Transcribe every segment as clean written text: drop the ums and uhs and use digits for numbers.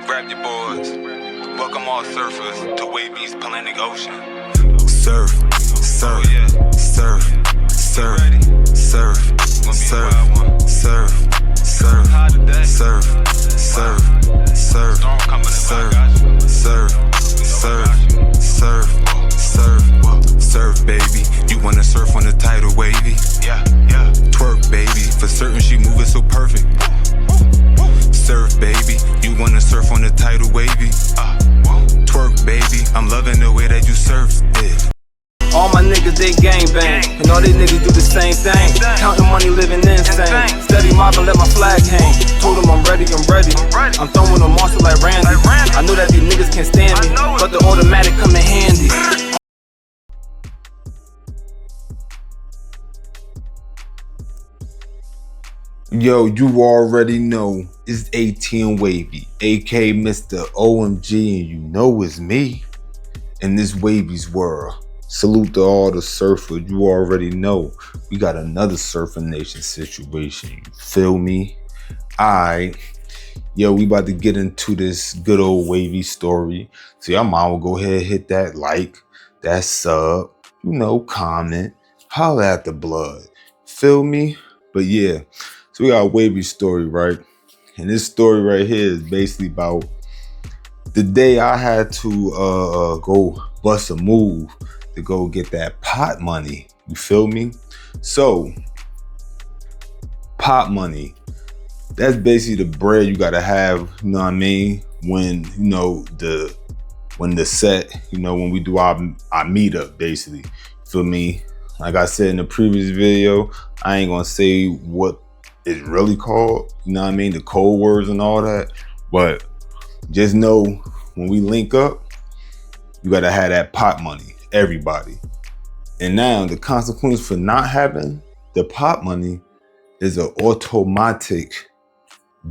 Grab your boards. Welcome all surfers to Wavvy's Atlantic Ocean. Surf, surf, surf, surf, surf, surf, surf, surf, surf, surf, surf, surf, surf, surf, surf, baby. You wanna surf on the title, Wavy? Yeah. Twerk, baby. For certain, she moving so perfect. Surf, baby. You wanna surf on the title, Wavy? Twerk, baby. I'm loving the way that you surf it. All my niggas, they gangbang, and all these niggas do the same thing. Counting money, living insane. Steady mobbing, let my flag hang. Told them I'm ready. I'm throwing a monster like Randy. I know that these niggas can't stand me, but the automatic come in handy. Yo, you already know it's 18 Wavy, aka Mr. OMG, and you know it's me in this Wavy's world. Salute to all the surfers. You already know we got another Surfer Nation situation. You feel me? Alright. Yo, we about to get into this good old Wavy story. So y'all might well go ahead and hit that like, that sub, comment, holla at the blood. Feel me? But yeah, so we got a Wavy story, right? And this story right here is basically about the day I had to go bust a move to go get that pot money. You feel me? So, pot money, that's basically the bread you gotta have, you know what I mean? When, when the set, when we do our meetup, basically. Feel me? Like I said in the previous video, I ain't gonna say what it's really called, you know what I mean? The code words and all that. But just know when we link up, you gotta have that pot money, everybody. And now the consequence for not having the pot money is an automatic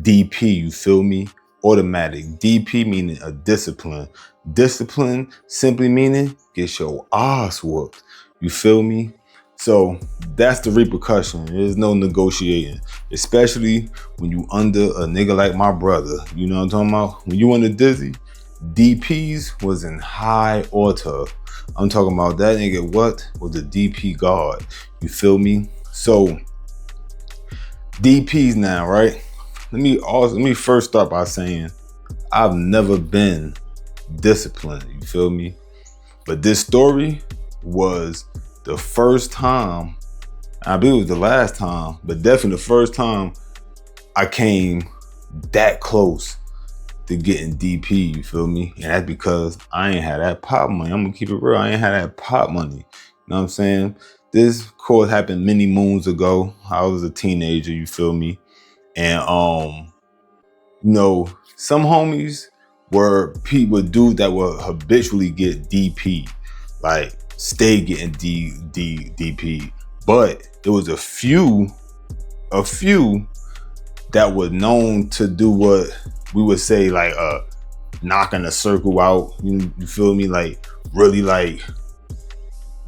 DP, you feel me? Automatic. DP meaning a discipline. Discipline simply meaning get your ass whooped. You feel me? So that's the repercussion. There's no negotiating, especially when you under a nigga like my brother. You know what I'm talking about? When you under Dizzy, DPs was in high order. I'm talking about that nigga was the DP guard. You feel me? So DPs now, right? Let me first start by saying I've never been disciplined. You feel me? But this story was the first time, I believe it was the last time, but definitely the first time I came that close to getting DP, you feel me? And that's because I ain't had that pop money. I'm gonna keep it real, I ain't had that pop money. You know what I'm saying? This course happened many moons ago. I was a teenager, you feel me? And some homies were dudes that would habitually get DP, like stay getting DP. But there was a few that were known to do what we would say like knocking a circle out. You feel me? Like really like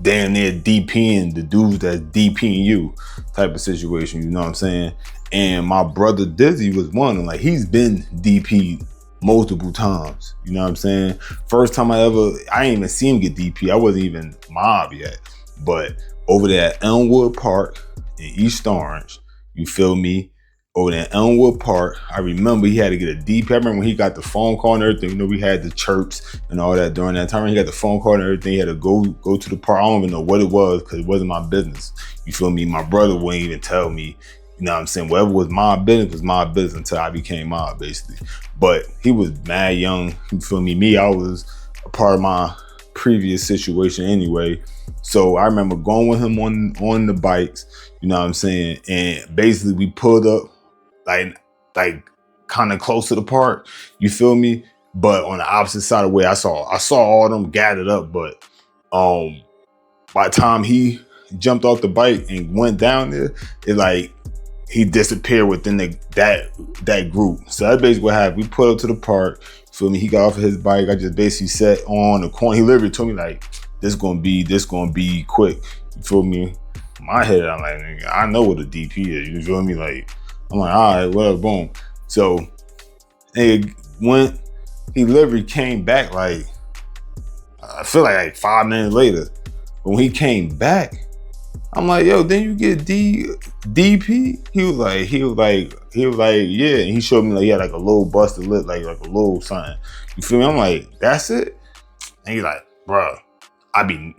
damn near DPing the dudes that's DPing you type of situation. You know what I'm saying? And my brother Dizzy was one of them. Like he's been DP'd multiple times. You know what I'm saying? First time I ain't even seen him get DP. I wasn't even mob yet. But over there at Elmwood Park in East Orange, you feel me? Over there at Elmwood Park, I remember he had to get a DP. I remember when he got the phone call and everything. We had the chirps and all that during that time. When he got the phone call and everything, he had to go to the park. I don't even know what it was because it wasn't my business. You feel me? My brother wouldn't even tell me. You know what I'm saying? Whatever was my business until I became mob, basically. But he was mad young. You feel me? Me, I was a part of my previous situation anyway. So I remember going with him on the bikes, you know what I'm saying? And basically we pulled up like kind of close to the park, you feel me? But on the opposite side of the way, I saw all them gathered up, but by the time he jumped off the bike and went down there, it like he disappeared within that group. So that's basically what happened. We pulled up to the park, feel me? He got off of his bike. I just basically sat on the corner. He literally told me like, this gonna be quick. You feel me? In my head, I'm like, nigga, I know what a DP is. You feel me? Like, I'm like, all right, whatever, boom. So they went, he literally came back like, I feel like 5 minutes later. But when he came back, I'm like, yo, then you get DP? He was like, yeah. And he showed me like he had like a little busted lip, like a little something. You feel me? I'm like, that's it? And he's like, bruh, I be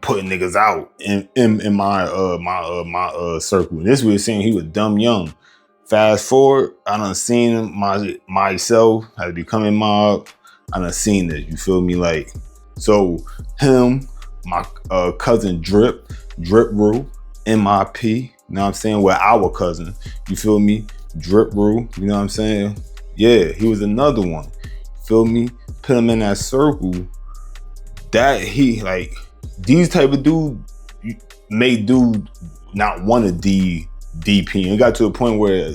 putting niggas out in my circle. And this was saying he was dumb young. Fast forward, I done seen myself as becoming mob. I done seen this, you feel me? Like, so him, my cousin Drip Rue, MIP, you know what I'm saying? Well, our cousin, you feel me? Drip Rue, you know what I'm saying? Yeah, he was another one. Feel me? Put him in that circle. That he, like, these type of dudes made dude not want to DP. It got to a point where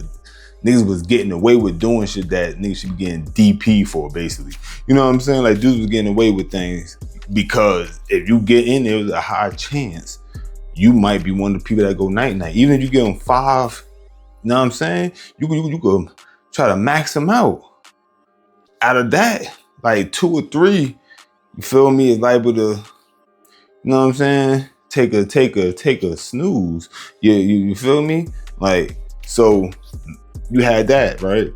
niggas was getting away with doing shit that niggas should be getting DP for, basically. You know what I'm saying? Like, dudes was getting away with things because if you get in there, there's a high chance you might be one of the people that go night-night. Even if you give them 5, you know what I'm saying? You could try to max them out. Out of that, like 2 or 3, you feel me, is liable to, you know what I'm saying? Take a snooze. You feel me? Like, so you had that, right?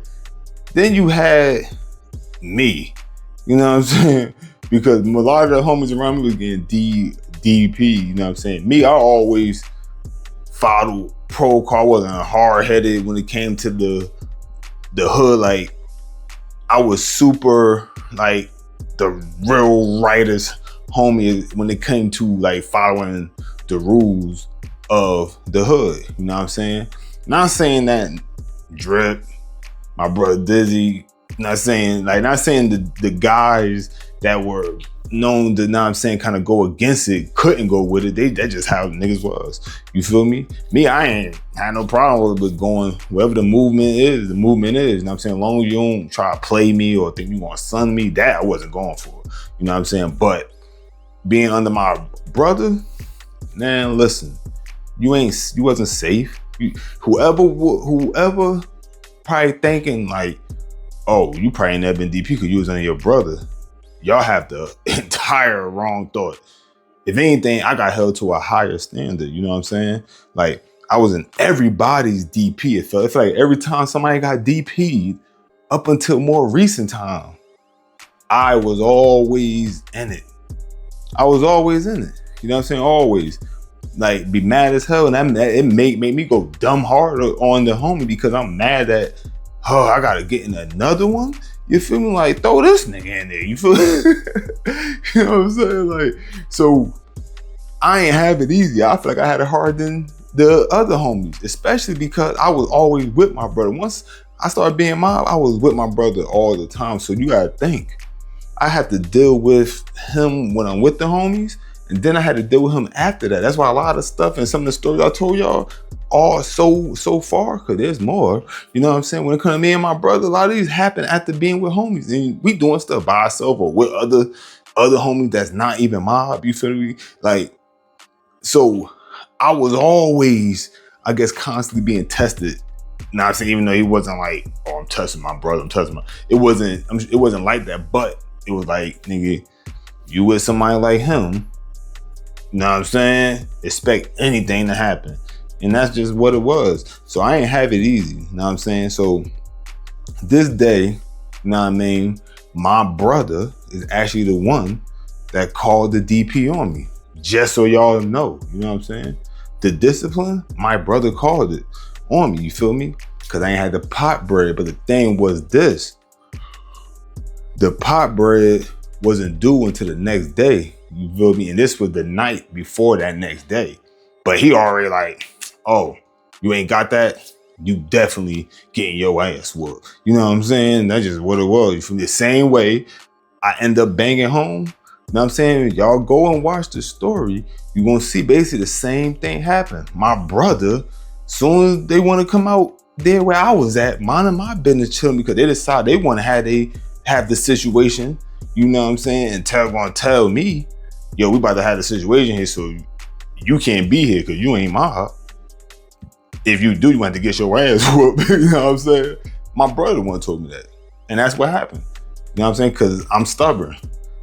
Then you had me. You know what I'm saying? Because a lot of the homies around me was getting DP, you know what I'm saying? Me, I always followed protocol. I wasn't hard-headed when it came to the hood. Like, I was super, like, the real writers homie when it came to like following the rules of the hood. You know what I'm saying? Not saying that Drip, my brother Dizzy, not saying the guys that were known to, you know what I'm saying, kind of go against it, couldn't go with it. That's just how niggas was. You feel me? Me, I ain't had no problem with going wherever the movement is, You know what I'm saying? As long as you don't try to play me or think you want to sun me, that I wasn't going for. You know what I'm saying? But being under my brother, man, listen, you wasn't safe. Whoever probably thinking like, oh, you probably never been DP because you was under your brother. Y'all have the entire wrong thought. If anything, I got held to a higher standard. You know what I'm saying? Like, I was in everybody's DP. It felt like every time somebody got DP'd, up until more recent time, I was always in it. I was always in it. You know what I'm saying? Always. Like, be mad as hell. And it made me go dumb hard on the homie because I'm mad that, oh, I gotta get in another one. You feel me? Like, throw this nigga in there. You feel You know what I'm saying? Like, so I ain't have it easy. I feel like I had it harder than the other homies, especially because I was always with my brother. Once I started being mob, I was with my brother all the time. So you gotta think, I had to deal with him when I'm with the homies, and then I had to deal with him after that. That's why a lot of stuff and some of the stories I told y'all are so far, because there's more. You know what I'm saying? When it comes to me and my brother, a lot of these happen after being with homies. And we doing stuff by ourselves or with other homies that's not even mob. You feel me? Like, so I was always, I guess, constantly being tested. Now I'm saying, even though he wasn't like, oh, I'm testing my brother, it wasn't like that, but it was like, nigga, you with somebody like him, you know what I'm saying? Expect anything to happen. And that's just what it was. So I ain't have it easy, you know what I'm saying? So this day, you know what I mean, my brother is actually the one that called the DP on me. Just so y'all know, you know what I'm saying? The discipline, my brother called it on me, you feel me? Because I ain't had the pot bread. But the thing was this, the pot bread wasn't due until the next day, you feel me? And this was the night before that next day. But he already like, oh, you ain't got that? You definitely getting your ass whooped. You know what I'm saying? That's just what it was. From the same way I end up banging home, you know what I'm saying? Y'all go and watch the story. You're going to see basically the same thing happen. My brother, soon as they want to come out there where I was at, minding my business, chilling, because they decide they want to have the situation, you know what I'm saying? And gonna tell me, yo, we about to have the situation here, so you can't be here because you ain't mob. If you do, you want to get your ass whooped. You know what I'm saying? My brother one told me that. And that's what happened. You know what I'm saying? Cause I'm stubborn.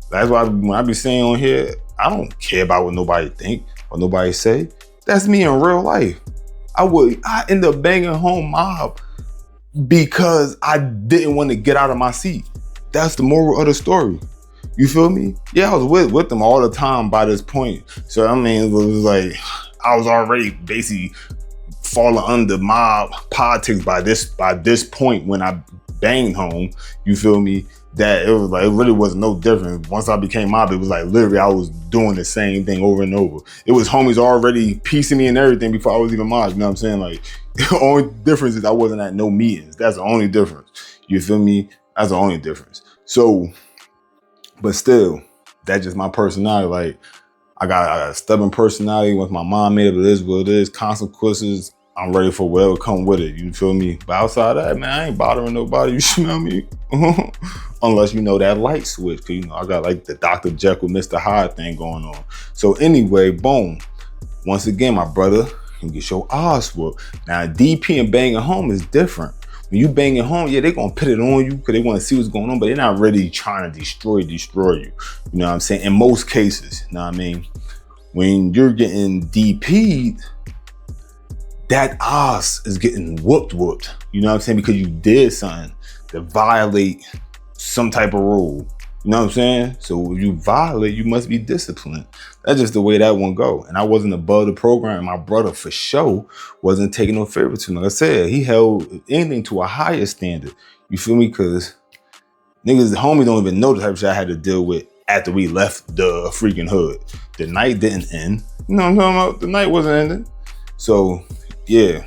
That's why when I be saying on here, I don't care about what nobody think or nobody say. That's me in real life. I end up banging home mob because I didn't want to get out of my seat. That's the moral of the story. You feel me? Yeah, I was with them all the time by this point. So I mean, it was like I was already basically falling under mob politics by this point when I banged home. You feel me? That it was like, it really was no different. Once I became mob, it was like literally I was doing the same thing over and over. It was homies already piecing me and everything before I was even mob. You know what I'm saying? Like, the only difference is I wasn't at no meetings. That's the only difference. You feel me? That's the only difference. So, but still, that's just my personality. Like, I got a stubborn personality. Once my mom made it is what it is. Consequences, I'm ready for whatever come with it. You feel me? But outside of that, man, I ain't bothering nobody. You smell me? Unless you know that light switch. Cause you know, I got like the Dr. Jekyll, Mr. Hyde thing going on. So anyway, boom. Once again, my brother, you get your ass whooped. Now, DP and banging home is different. When you banging home, yeah, they gonna put it on you because they want to see what's going on, but they're not really trying to destroy you. You know what I'm saying? In most cases, you know what I mean? When you're getting DP'd, that ass is getting whooped. You know what I'm saying? Because you did something to violate some type of rule. You know what I'm saying? So if you violate, you must be disciplined. That's just the way that one go. And I wasn't above the program. My brother for sure wasn't taking no favoritism. Like I said, he held anything to a higher standard. You feel me? Because niggas, the homies don't even know the type of shit I had to deal with after we left the freaking hood. The night didn't end. You know what I'm talking about? The night wasn't ending. So yeah,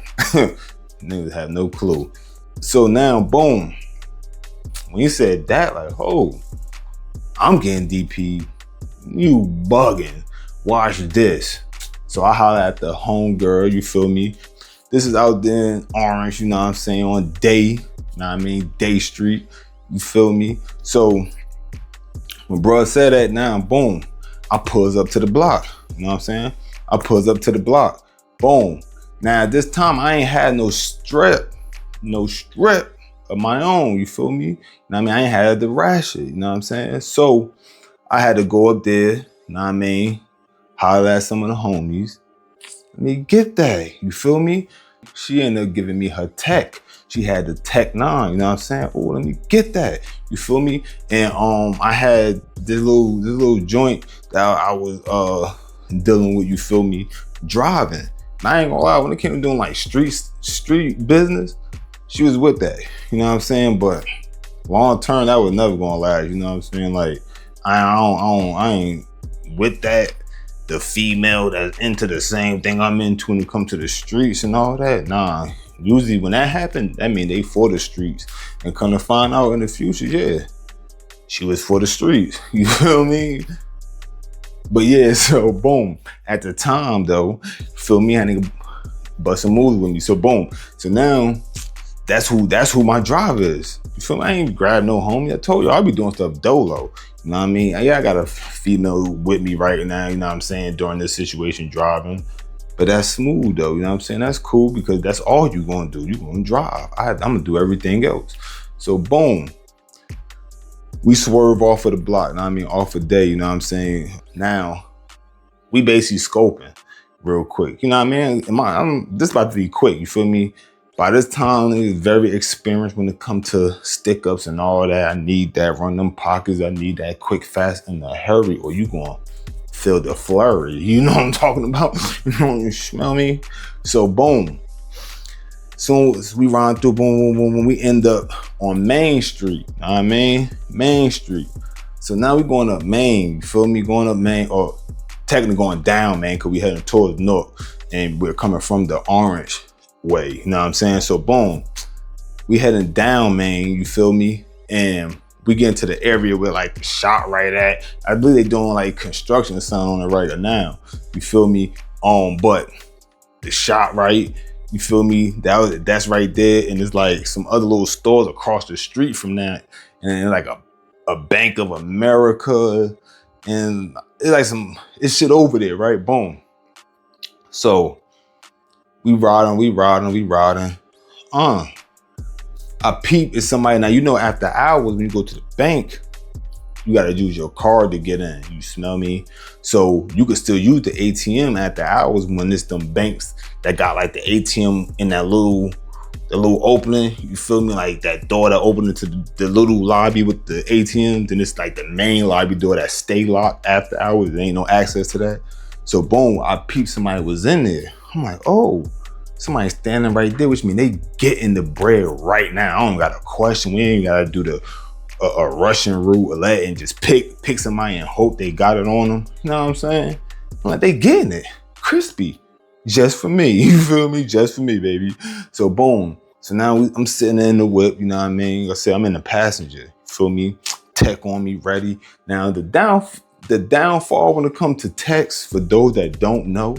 niggas have no clue. So now, boom. When you said that, like, oh, I'm getting DP, you bugging. Watch this. So I holler at the home girl, you feel me? This is out there in Orange, you know what I'm saying, on Day, you know what I mean, Day Street, you feel me? So when bro said that, now, boom, I pulls up to the block, you know what I'm saying? I pulls up to the block, boom. Now at this time, I ain't had no strip of my own, you feel me? You know what I mean? I ain't had the ratchet, you know what I'm saying? So I had to go up there, you know what I mean? Holler at some of the homies. Let me get that, you feel me? She ended up giving me her tech. She had the Tech 9, you know what I'm saying? Oh, let me get that, you feel me? And I had this little joint that I was dealing with, you feel me, driving. And I ain't gonna lie, when it came to doing like street business, she was with that, you know what I'm saying? But long term, that was never gonna last, you know what I'm saying? Like, I ain't with that. The female that's into the same thing I'm into when it comes to the streets and all that. Nah, usually when that happened, that mean they for the streets. And come to find out in the future, yeah, she was for the streets. You feel me? But yeah, so boom. At the time though, feel me, I nigga busting moves with me. So boom. So now that's who my driver is. You feel me? I ain't grab no homie. I told you I'll be doing stuff dolo. You know what I mean? Yeah, I got a female with me right now, you know what I'm saying, during this situation driving. But that's smooth though, you know what I'm saying? That's cool because that's all you gonna do. You gonna drive. I'm gonna do everything else. So boom. We swerve off of the block, you know what I mean? Off a day, you know what I'm saying? Now, we basically scoping real quick. You know what I mean? This about to be quick, you feel me? By this time, he's very experienced when it comes to stick ups and all that. I need that, run them pockets. I need that quick, fast, in a hurry, or you gonna feel the flurry. You know what I'm talking about? You smell me? So boom. Soon as we run through, boom, boom, boom, boom, we end up on Main Street. You know what I mean? Main Street. So now we going up Main. You feel me? Going up Main, or technically going down Main, because we heading towards North, and we're coming from the Orange way, you know what I'm saying? So boom, we heading down Main, you feel me? And we get into the area where like the shop right at. I believe they doing like construction or something on it right now, you feel me? But the shop right, you feel me? That's right there, and there's like some other little stores across the street from that, and then like a Bank of America, and it's shit over there, right? Boom. So we riding. I I peep is somebody, now you know after hours when you go to the bank, you gotta use your card to get in, you smell me? So you could still use the ATM after hours when it's them banks that got like the ATM in that little opening, you feel me? Like that door that opened into the little lobby with the ATM, then it's like the main lobby door that stay locked after hours. There ain't no access to that. So boom, I peeped somebody was in there. I'm like, oh, somebody standing right there, which means they getting the bread right now. I don't got a question. We ain't gotta do a Russian roulette and just pick somebody and hope they got it on them. You know what I'm saying? I'm like, they getting it crispy, just for me. You feel me? Just for me, baby. So boom. So now I'm sitting in the whip. You know what I mean? I say I'm in the passenger. You feel me? Tech on me, ready. Now the downfall when it comes to techs, for those that don't know.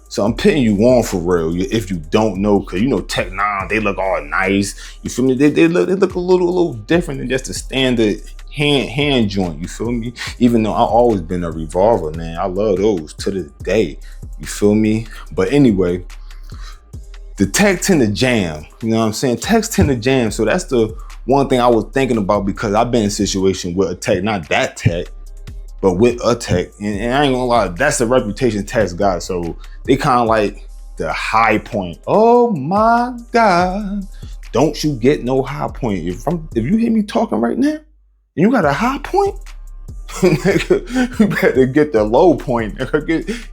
So I'm putting you on for real if you don't know, because you know Tech 9, they look all nice. You feel me? They look a little different than just a standard hand joint. You feel me? Even though I've always been a revolver, man. I love those to this day. You feel me? But anyway, the tech tend to jam. You know what I'm saying? Techs tend to jam. So that's the one thing I was thinking about, because I've been in a situation with a tech, not that tech, but with a tech, and I ain't gonna lie, that's the reputation techs got. So they kind of like the high point. Oh my God, don't you get no high point. If you hear me talking right now, and you got a high point, you better get the low point.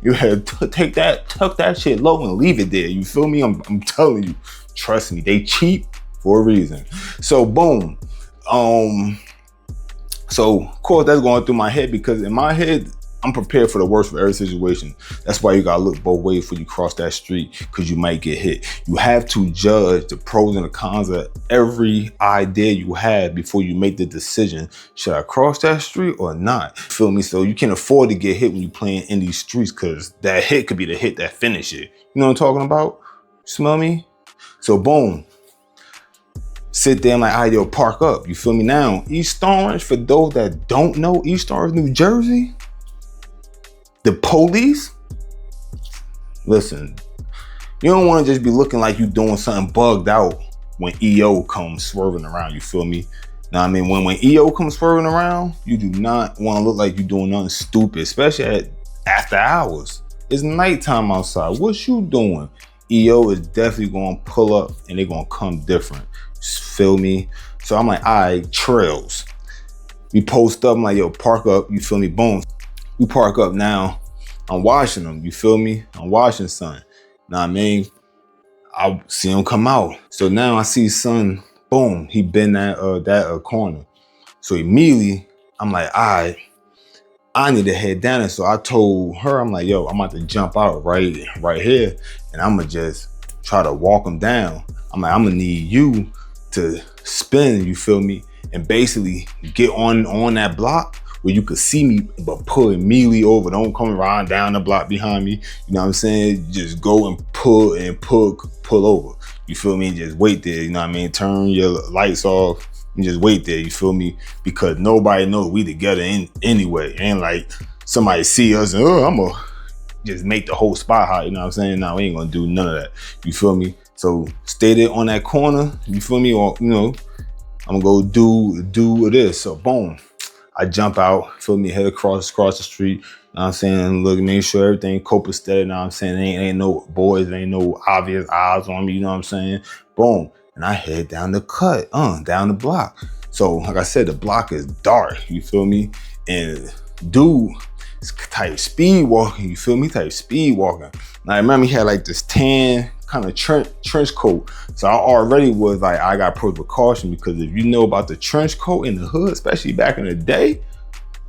You had to tuck that shit low and leave it there. You feel me? I'm telling you, trust me, they cheap for a reason. So boom, so of course that's going through my head, because in my head, I'm prepared for the worst for every situation. That's why you gotta look both ways before you cross that street, because you might get hit. You have to judge the pros and the cons of every idea you have before you make the decision. Should I cross that street or not? Feel me? So you can't afford to get hit when you're playing in these streets, because that hit could be the hit that finish it. You know what I'm talking about? Smell me? So boom. Sit there and like, all right, yo, park up. You feel me? Now, East Orange, for those that don't know, East Orange, New Jersey, the police, listen, you don't want to just be looking like you doing something bugged out when EO comes swerving around. You feel me? Now, I mean, when EO comes swerving around, you do not want to look like you're doing nothing stupid, especially after hours. It's nighttime outside. What you doing? EO is definitely going to pull up and they're going to come different. Feel me? So I'm like, all right, trails. We post up, I'm like, yo, park up. You feel me? Boom. We park up now. I'm watching them. You feel me? I'm watching son. Know what I mean? I see him come out. So now I see son, boom, he been at that corner. So immediately I'm like, all right, I need to head down. And so I told her, I'm like, yo, I'm about to jump out right here, and I'm gonna just try to walk him down. I'm like, I'm gonna need you to spin, you feel me? And basically get on that block where you could see me, but pull immediately over. Don't come around down the block behind me. You know what I'm saying? Just go and pull over. You feel me? Just wait there. You know what I mean? Turn your lights off and just wait there. You feel me? Because nobody knows we together anyway. And like somebody see us and I'm gonna just make the whole spot hot. You know what I'm saying? No, we ain't gonna do none of that. You feel me? So stay there on that corner. You feel me? Or you know, I'm gonna go do this. So boom. I jump out, feel me, head across the street, you know what I'm saying? Look, make sure everything copacetic, you know what I'm saying? Ain't no boys, ain't no obvious eyes on me, you know what I'm saying? Boom. And I head down the cut, down the block. So, like I said, the block is dark, you feel me? And dude, it's type speed walking, you feel me? Type speed walking. Now, I remember he had like this tan kind of trench coat. So I already was like, I got approach with caution, because if you know about the trench coat in the hood, especially back in the day,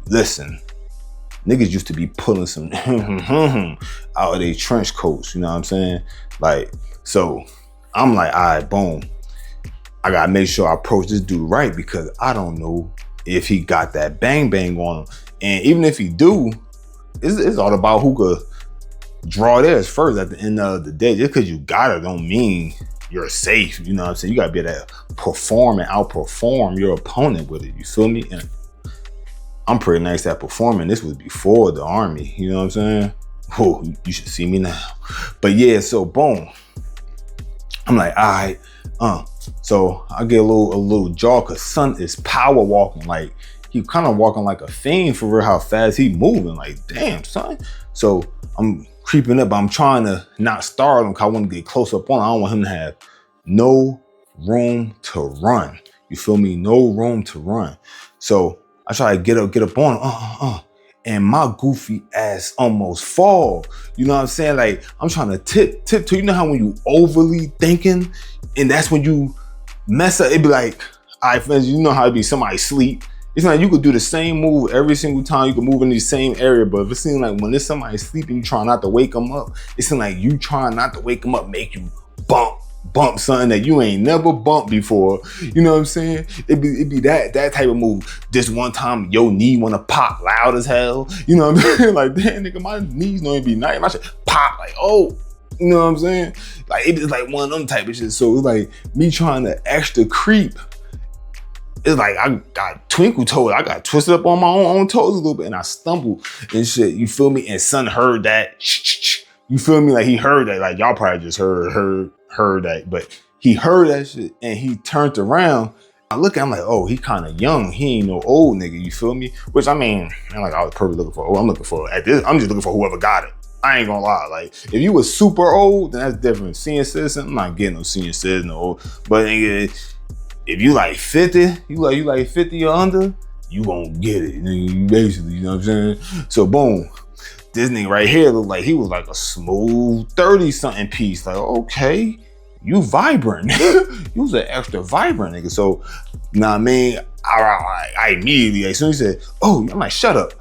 listen, niggas used to be pulling some out of their trench coats, you know what I'm saying? Like, so I'm like, all right, boom. I gotta make sure I approach this dude right, because I don't know if he got that bang bang on him. And even if he do, it's all about who could draw theirs first at the end of the day. Just because you got it don't mean you're safe. You know what I'm saying? You gotta be able to perform and outperform your opponent with it. You feel me? And I'm pretty nice at performing. This was before the army. You know what I'm saying? Oh, you should see me now. But yeah, so boom. I'm like, all right, So I get a little jaw cause son is power walking. Like he kind of walking like a fiend for real, how fast he moving. Like, damn, son. So I'm creeping up, but I'm trying to not startle him cause I want to get close up on him. I don't want him to have no room to run. You feel me? No room to run. So I try to get up on him. And my goofy ass almost fall. You know what I'm saying? Like I'm trying to tiptoe. You know how when you overly thinking and that's when you mess up, it'd be like, all right, friends, you know how it be somebody sleep. It's like you could do the same move every single time. You can move in the same area, but if it seems like when there's somebody sleeping, you trying not to wake them up, it seems like you trying not to wake them up, make you bump something that you ain't never bumped before. You know what I'm saying? It'd be that type of move. This one time, your knee wanna pop loud as hell. You know what I'm saying? Like, damn, nigga, my knees don't even be nice. My shit pop like, oh. You know what I'm saying? Like, it's like one of them type of shit. So it's like me trying to extra creep. It's like I got twinkle toes. I got twisted up on my own toes a little bit and I stumbled and shit. You feel me? And son heard that. You feel me? Like he heard that. Like y'all probably just heard that. But he heard that shit and he turned around. I look at him like, oh, he kind of young. He ain't no old nigga. You feel me? Which I mean, like I was probably looking for. I'm just looking for whoever got it. I ain't gonna lie. Like if you was super old, then that's different. Senior citizen, I'm not getting no senior citizen or old. But nigga, if you like 50, you like 50 or under, you gonna get it. Nigga, basically, you know what I'm saying? So boom, this nigga right here looked like he was like a smooth 30-something piece. Like, okay, you vibrant. You was an extra vibrant nigga. So, you know what I mean? I immediately, as soon as he said, oh, I'm like, shut up.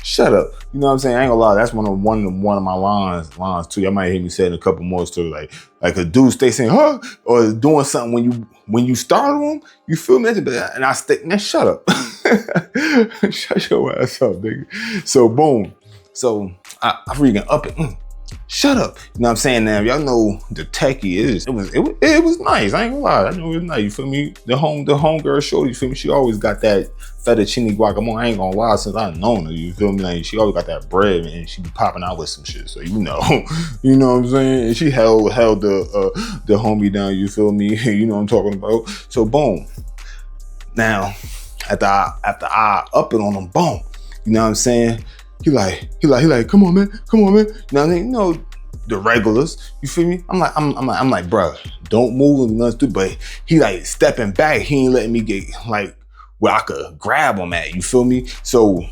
Shut up. You know what I'm saying? I ain't gonna lie, that's one of my lines too. Y'all might hear me say it a couple more too. Like a dude stay saying, huh? Or doing something when you startle him, you feel me? And I stay, man, shut up. Shut your ass up, nigga. So boom. So I freaking up it. Shut up. You know what I'm saying? Now, y'all know the techie is. It was nice. I ain't gonna lie. I know it was nice. You feel me? The homegirl shorty, you feel me? She always got that fettuccine guacamole. I ain't gonna lie, since I've known her, you feel me? Like she always got that bread and she be popping out with some shit. So you know. You know what I'm saying? And she held the homie down, you feel me? You know what I'm talking about? So boom. Now, after I up it on him, boom. You know what I'm saying? He like, come on, man. Now, you know, the regulars, you feel me? I'm like, bro, don't move and nothing, but he like stepping back. He ain't letting me get like where I could grab him at, you feel me? So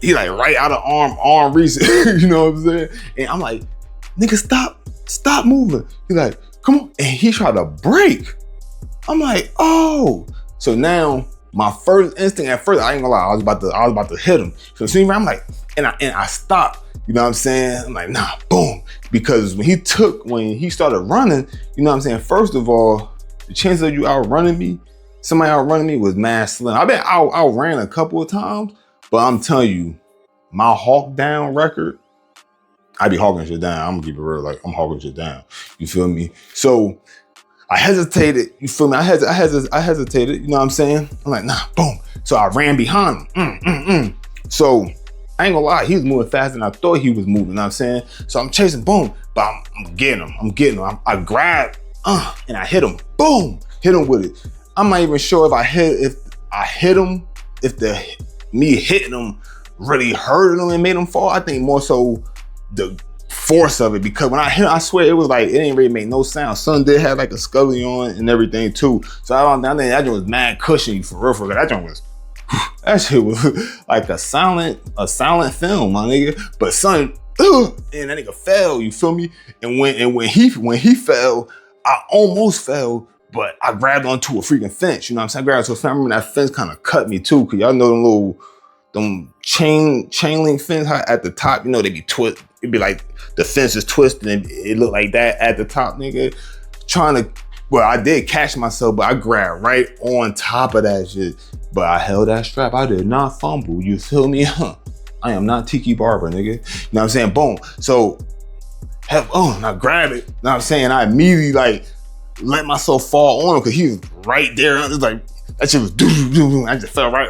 he like right out of arm reach, you know what I'm saying? And I'm like, nigga, stop moving. He like, come on. And he tried to break. I'm like, oh. So now my first instinct at first, I ain't gonna lie, I was about to hit him. So see me, I'm like, and I stopped. You know what I'm saying? I'm like, nah, boom. Because when he started running, you know what I'm saying? First of all, the chance of you somebody outrunning me was mad slim. I bet I outran a couple of times, but I'm telling you, my hawk down record, I be hawking shit down. I'm gonna keep it real, like I'm hawking shit down. You feel me? So I hesitated, you feel me? I hesitated, you know what I'm saying? I'm like, nah, boom. So I ran behind him. So I ain't gonna lie, he was moving faster than I thought he was moving, you know what I'm saying? So I'm chasing, boom, but I'm getting him. I grabbed, and I hit him, boom, hit him with it. I'm not even sure if I hit him, if me hitting him really hurted him and made him fall. I think more so the force of it, because when I hit him, I swear it was like, it ain't really make no sound. Son did have like a scully on and everything too. So I think that joint was mad cushiony for real. That joint was, that shit was like a silent film, my nigga. But son, and that nigga fell, you feel me? And when he fell, I almost fell, but I grabbed onto a freaking fence. You know what I'm saying? I grabbed onto a fence. I remember that fence kind of cut me too, cause y'all know them chain link fence at the top. You know they be twist. It'd be like the fence is twisted and it looked like that at the top, nigga. Well, I did catch myself, but I grabbed right on top of that shit. But I held that strap. I did not fumble. You feel me? I am not Tiki Barber, nigga. You know what I'm saying? Boom. So, and I grab it. You know what I'm saying? I immediately like let myself fall on him because he was right there. It was like, that shit was doo-doo-doo. I just fell right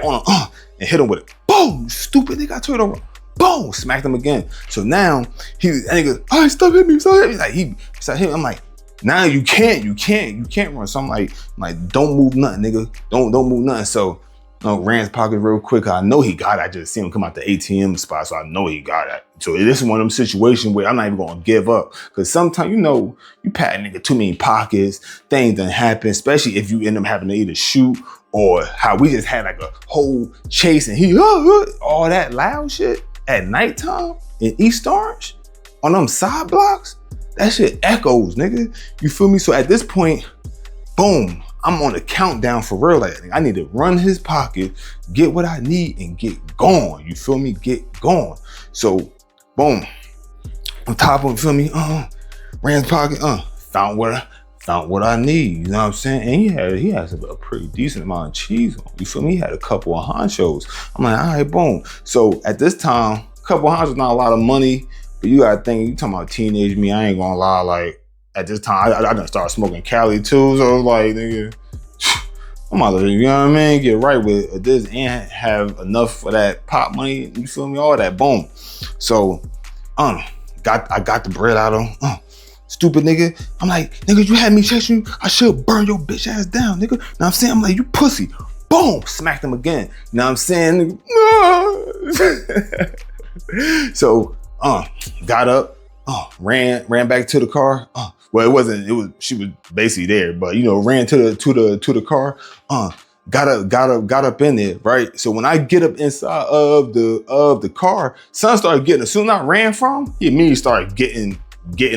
on him and hit him with it. Boom, stupid nigga. I turned over. Boom, smacked him again. So now, that nigga, all right, stop hitting me. Like, he started hitting me. I'm like, Now you can't run. So I'm like, don't move nothing, nigga. Don't move nothing. So ran his pocket real quick. I know he got it. I just seen him come out the ATM spot, so I know he got it. So this is one of them situations where I'm not even gonna give up. Cause sometimes, you pat a nigga too many pockets, things done happen, especially if you end up having to either shoot or how we just had like a whole chase and he all that loud shit at nighttime in East Orange on them side blocks. That shit echoes, nigga. You feel me? So at this point, boom, I'm on a countdown for real. Like, I need to run his pocket, get what I need, and get gone. You feel me? Get gone. So, boom, on top of him, feel me? Ran his pocket, found what I need. You know what I'm saying? And he has a pretty decent amount of cheese on. You feel me? He had a couple of honchos. I'm like, all right, boom. So at this time, a couple of honchos, not a lot of money. But you gotta think, you talking about teenage me, I ain't gonna lie, like, at this time, I done started smoking Cali too, so I was like, nigga, I'm about to, you know what I mean, get right with this and have enough for that pop money, you feel me, all that, boom. So, I got the bread out of him, stupid nigga. I'm like, nigga, you had me chasing you, I should burn your bitch ass down, nigga. Know what I'm saying? I'm like, you pussy. Boom, smacked him again. You know what I'm saying, nigga? So, got up, ran back to the car. Well, she was basically there, but ran to the car. Got up in there, right? So when I get up inside of the car, son started getting, as soon as I ran from, he immediately started getting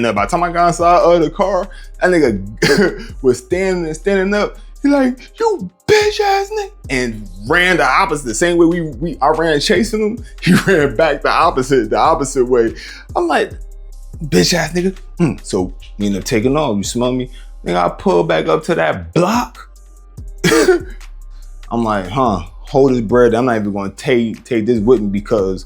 up. By the time I got inside of the car, that nigga was standing up. He like, you bitch ass nigga, and ran the opposite. The same way I ran chasing him, he ran back the opposite way. I'm like, bitch ass nigga. So we end up taking off. You smell me? Nigga, I pull back up to that block. I'm like, hold this bread. I'm not even gonna take this with me because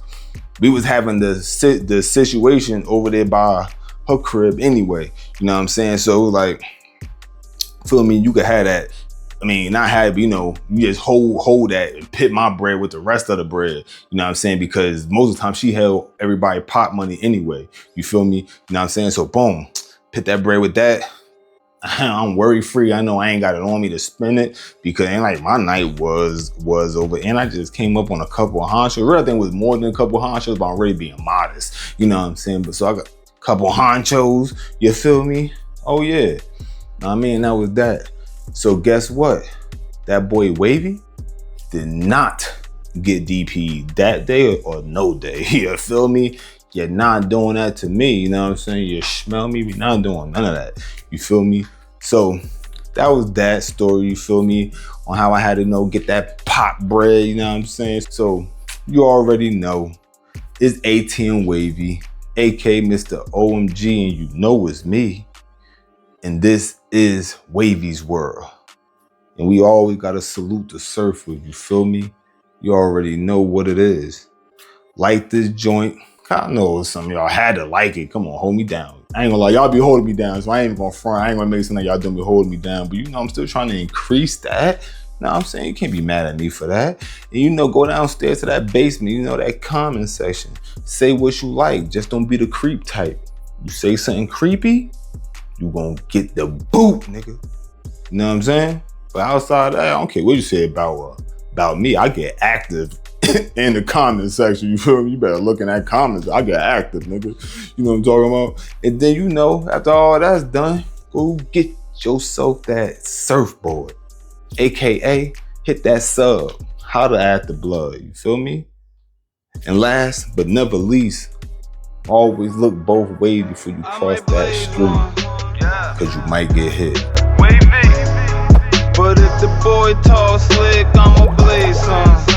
we was having the situation over there by her crib anyway. You know what I'm saying? So like, feel me? You could have that. I mean, not have, you just hold that and pit my bread with the rest of the bread. You know what I'm saying? Because most of the time she held everybody pot money anyway. You feel me? You know what I'm saying? So boom, pit that bread with that. I'm worry free. I know I ain't got it on me to spend it because ain't like my night was over. And I just came up on a couple of honchos. Real thing was more than a couple of honchos, but I'm already being modest. You know what I'm saying? But so I got a couple of honchos. You feel me? Oh yeah. I mean, that was that. So guess what? That boy Wavvy did not get DP'd that day or no day. You feel me? You're not doing that to me. You know what I'm saying? You smell me? We're not doing none of that. You feel me? So that was that story. You feel me? On how I had to get that pop bread. You know what I'm saying? So you already know. It's ATM Wavvy, aka Mr. OMG, and you know it's me. And this is Wavvy's world. And we always gotta salute the surfer, you feel me? You already know what it is. Like this joint. I know some of y'all had to like it. Come on, hold me down. I ain't gonna lie, y'all be holding me down, so I ain't even gonna front. I ain't gonna make it sound like y'all don't be holding me down. But I'm still trying to increase that. You know what I'm saying? You can't be mad at me for that. And go downstairs to that basement, that comment section. Say what you like, just don't be the creep type. You say something creepy, you gonna get the boot, nigga. You know what I'm saying? But outside that, I don't care what you say about me. I get active in the comment section. You feel me? You better look in that comments. I get active, nigga. You know what I'm talking about? And then after all that's done, go get yourself that surfboard. AKA hit that sub. Holla at the blood. You feel me? And last but never least, always look both ways before you cross that street. Cause you might get hit. Wavvy. But if the boy talk slick, I'ma blaze some.